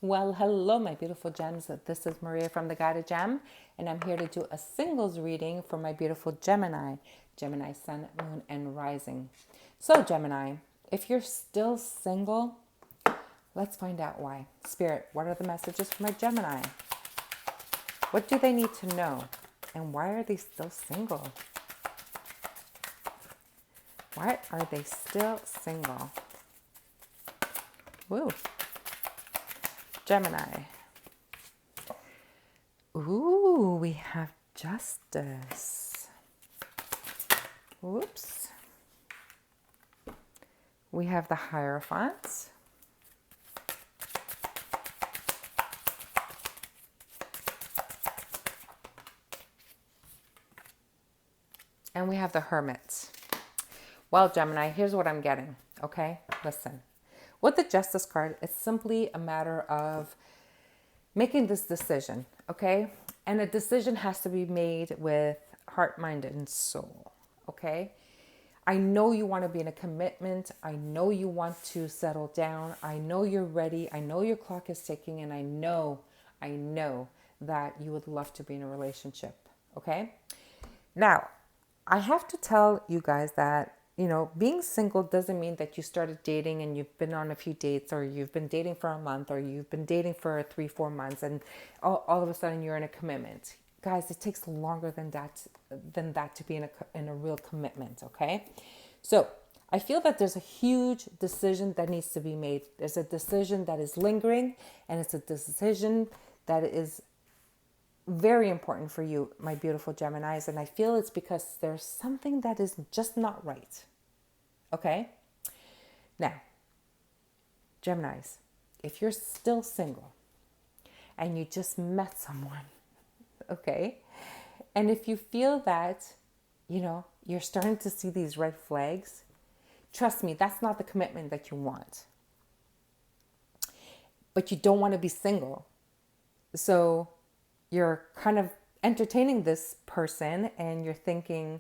Well, hello, my beautiful gems. This is Maria from The Guided Gem, and I'm here to do a singles reading for my beautiful Gemini Sun, Moon, and Rising. So, Gemini, if you're still single, let's find out why. Spirit, what are the messages for my Gemini? What do they need to know? And why are they still single? Why are they still single? Woo. Gemini. Ooh, we have Justice. Whoops. We have the Hierophant. And we have the Hermit. Well, Gemini, here's what I'm getting, okay? Listen. With the Justice card, it's simply a matter of making this decision, okay? And a decision has to be made with heart, mind, and soul, okay? I know you want to be in a commitment. I know you want to settle down. I know you're ready. I know your clock is ticking, and I know that you would love to be in a relationship, okay? Now, I have to tell you guys that being single doesn't mean that you started dating and you've been on a few dates, or you've been dating for a month, or you've been dating for 3-4 months, and all of a sudden you're in a commitment. Guys, it takes longer than that to be in a real commitment, okay? So I feel that there's a huge decision that needs to be made. There's a decision that is lingering, and it's a decision that is very important for you, my beautiful Geminis, and I feel it's because there's something that is just not right. Okay? Now, Geminis, if you're still single and you just met someone, okay? And if you feel that, you're starting to see these red flags, trust me, that's not the commitment that you want. But you don't want to be single. So you're kind of entertaining this person and you're thinking,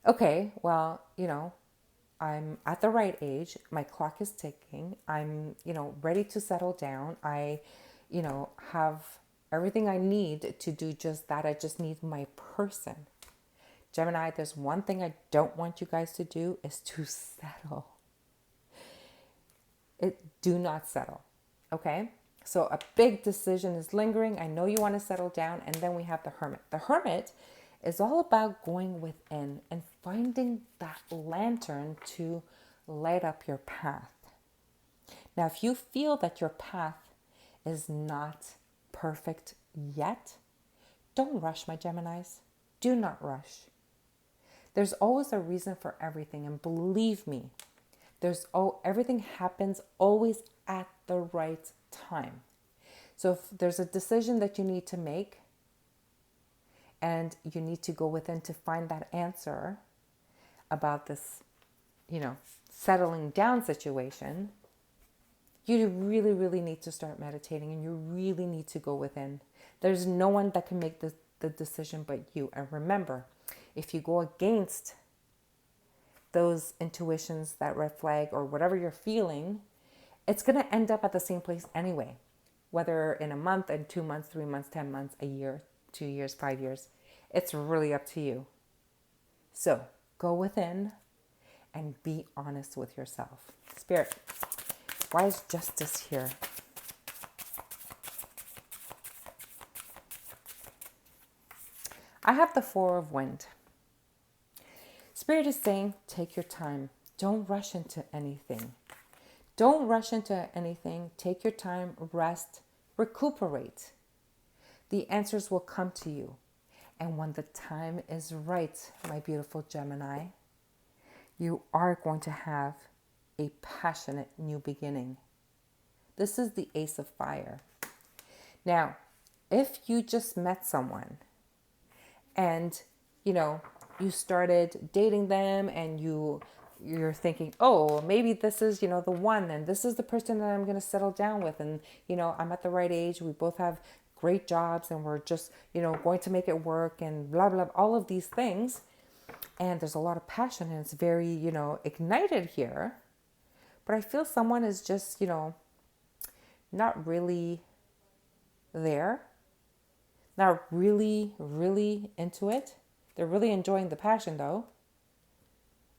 okay, well, I'm at the right age. My clock is ticking. I'm, ready to settle down. I, have everything I need to do just that. I just need my person. Gemini, there's one thing I don't want you guys to do is to settle. Do not settle. Okay? So a big decision is lingering. I know you want to settle down. And then we have the Hermit. The Hermit is all about going within and finding that lantern to light up your path. Now, if you feel that your path is not perfect yet, don't rush, my Geminis. Do not rush. There's always a reason for everything. And believe me, everything happens always at the right time. So if there's a decision that you need to make and you need to go within to find that answer about this, settling down situation, you really, really need to start meditating, and you really need to go within. There's no one that can make the decision but you. And remember, if you go against those intuitions, that red flag, or whatever you're feeling, it's going to end up at the same place anyway, whether in a month, and 2 months, 3 months, 10 months, a year, 2 years, 5 years. It's really up to you. So go within and be honest with yourself. Spirit, why is Justice here? I have the Four of Wind. Spirit is saying, take your time. Don't rush into anything. Don't rush into anything. Take your time, rest, recuperate. The answers will come to you. And when the time is right, my beautiful Gemini, you are going to have a passionate new beginning. This is the Ace of Fire. Now, if you just met someone and, you started dating them and you're thinking, oh, maybe this is, the one, and this is the person that I'm going to settle down with. And, I'm at the right age. We both have great jobs and we're just, going to make it work and blah, blah, all of these things. And there's a lot of passion and it's very, ignited here. But I feel someone is just, not really there, not really, really into it. They're really enjoying the passion though.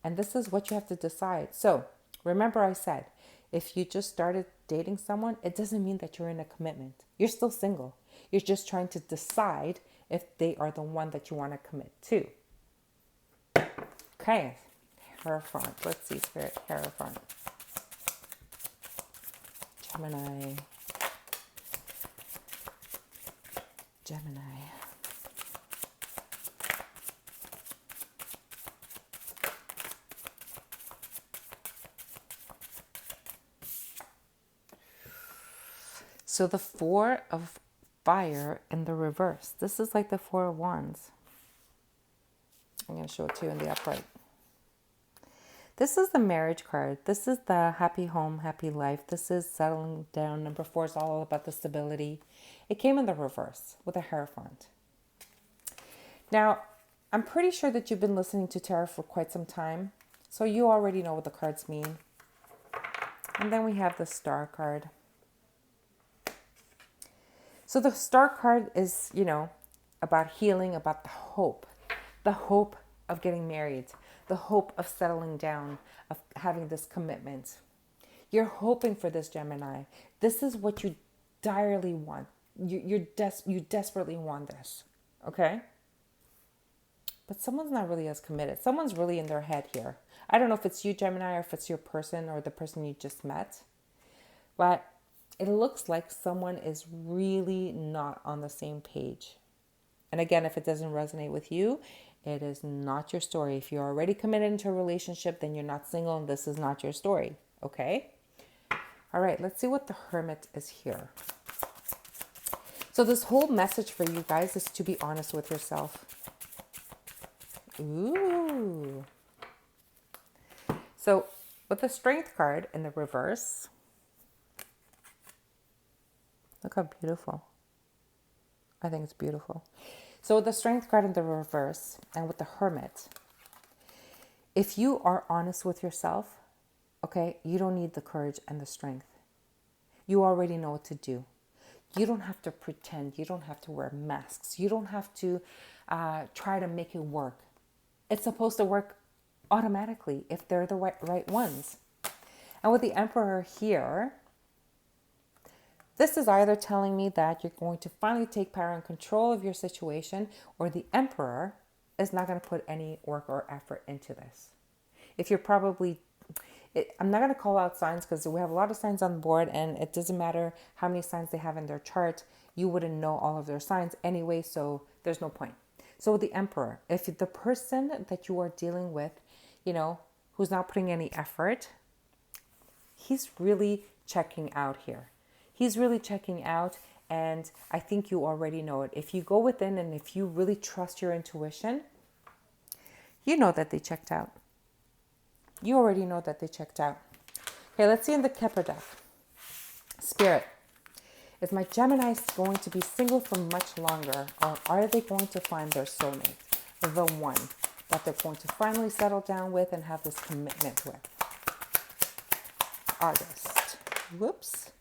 And this is what you have to decide. So remember I said, if you just started dating someone, it doesn't mean that you're in a commitment. You're still single. You're just trying to decide if they are the one that you want to commit to. Okay, Hierophant. Let's see, Spirit, Hierophant. Gemini. Gemini. So the Four of Fire in the reverse. This is like the Four of Wands. I'm going to show it to you in the upright. This is the marriage card. This is the happy home, happy life. This is settling down. Number 4 is all about the stability. It came in the reverse with a Hierophant. Now, I'm pretty sure that you've been listening to tarot for quite some time, so you already know what the cards mean. And then we have the Star card. So the Star card is, about healing, about the hope of getting married, the hope of settling down, of having this commitment. You're hoping for this, Gemini. This is what you direly want. You desperately want this, okay? But someone's not really as committed. Someone's really in their head here. I don't know if it's you, Gemini, or if it's your person or the person you just met. But it looks like someone is really not on the same page. And again, if it doesn't resonate with you, it is not your story. If you're already committed into a relationship, then you're not single and this is not your story. Okay? All right, let's see what the Hermit is here. So this whole message for you guys is to be honest with yourself. Ooh. So with the Strength card in the reverse, look how beautiful. I think it's beautiful. So with the Strength card in the reverse and with the Hermit, if you are honest with yourself, okay, you don't need the courage and the strength. You already know what to do. You don't have to pretend. You don't have to wear masks. You don't have to try to make it work. It's supposed to work automatically if they're the right ones. And with the Emperor here, this is either telling me that you're going to finally take power and control of your situation, or the Emperor is not going to put any work or effort into this. If you're I'm not going to call out signs because we have a lot of signs on the board and it doesn't matter how many signs they have in their chart. You wouldn't know all of their signs anyway, so there's no point. So with the Emperor, if the person that you are dealing with, who's not putting any effort, he's really checking out here. He's really checking out, and I think you already know it. If you go within and if you really trust your intuition, you know that they checked out. You already know that they checked out. Okay, let's see in the Kepler deck. Spirit, is my Gemini going to be single for much longer, or are they going to find their soulmate, the one that they're going to finally settle down with and have this commitment with? August. Whoops.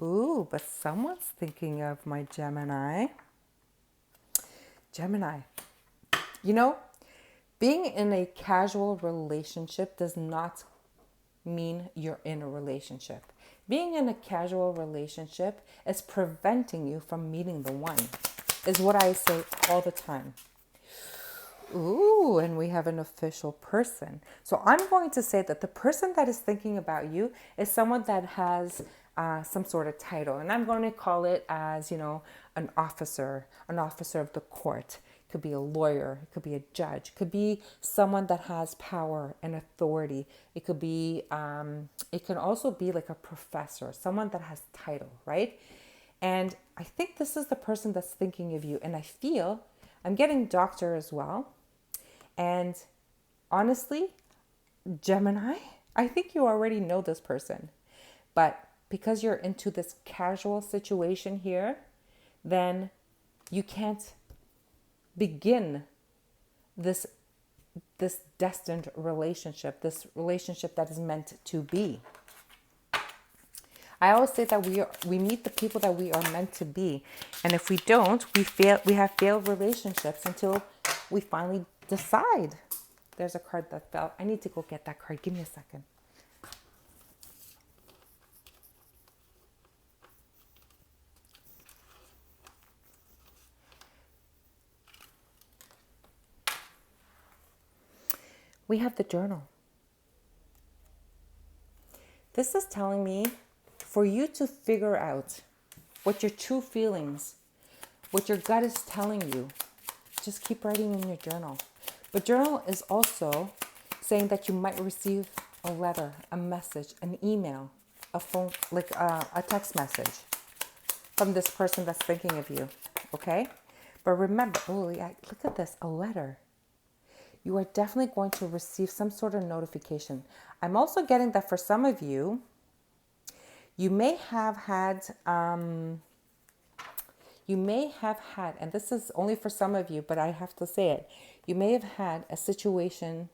Ooh, but someone's thinking of my Gemini. Gemini. Being in a casual relationship does not mean you're in a relationship. Being in a casual relationship is preventing you from meeting the one, is what I say all the time. Ooh, and we have an official person. So I'm going to say that the person that is thinking about you is someone that has some sort of title. And I'm going to call it as, an officer of the court. It could be a lawyer. It could be a judge. It could be someone that has power and authority. It could be, it can also be like a professor, someone that has title, right? And I think this is the person that's thinking of you. And I feel I'm getting doctor as well. And honestly, Gemini, I think you already know this person. But because you're into this casual situation here, then you can't begin this destined relationship, this relationship that is meant to be. I always say that we meet the people that we are meant to be. And if we don't, we have failed relationships until we finally decide. There's a card that fell. I need to go get that card. Give me a second. We have the journal. This is telling me for you to figure out what your true feelings, what your gut is telling you, just keep writing in your journal. But journal is also saying that you might receive a letter, a message, an email, a phone, like a text message from this person that's thinking of you, okay? But remember, oh yeah, look at this, a letter. You are definitely going to receive some sort of notification. I'm also getting that for some of you, you may have had, and this is only for some of you, but I have to say it, you may have had a situation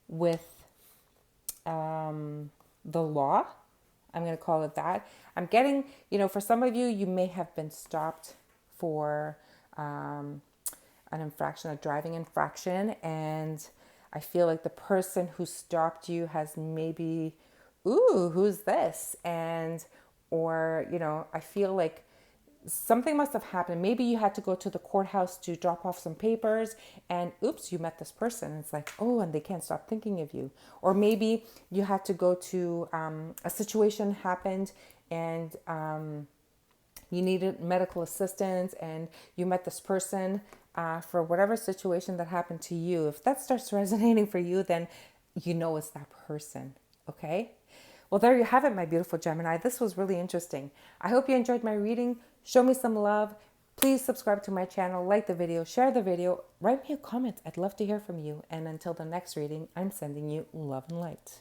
with the law. I'm going to call it that. I'm getting, for some of you, you may have been stopped for an infraction, a driving infraction. And I feel like the person who stopped you has maybe, ooh, who's this? Or, I feel like something must have happened. Maybe you had to go to the courthouse to drop off some papers and oops, you met this person. It's like, oh, and they can't stop thinking of you. Or maybe you had to go to a situation happened and you needed medical assistance and you met this person for whatever situation that happened to you. If that starts resonating for you, then it's that person. Okay. Well, there you have it, my beautiful Gemini. This was really interesting. I hope you enjoyed my reading. Show me some love. Please subscribe to my channel, like the video, share the video, write me a comment. I'd love to hear from you. And until the next reading, I'm sending you love and light.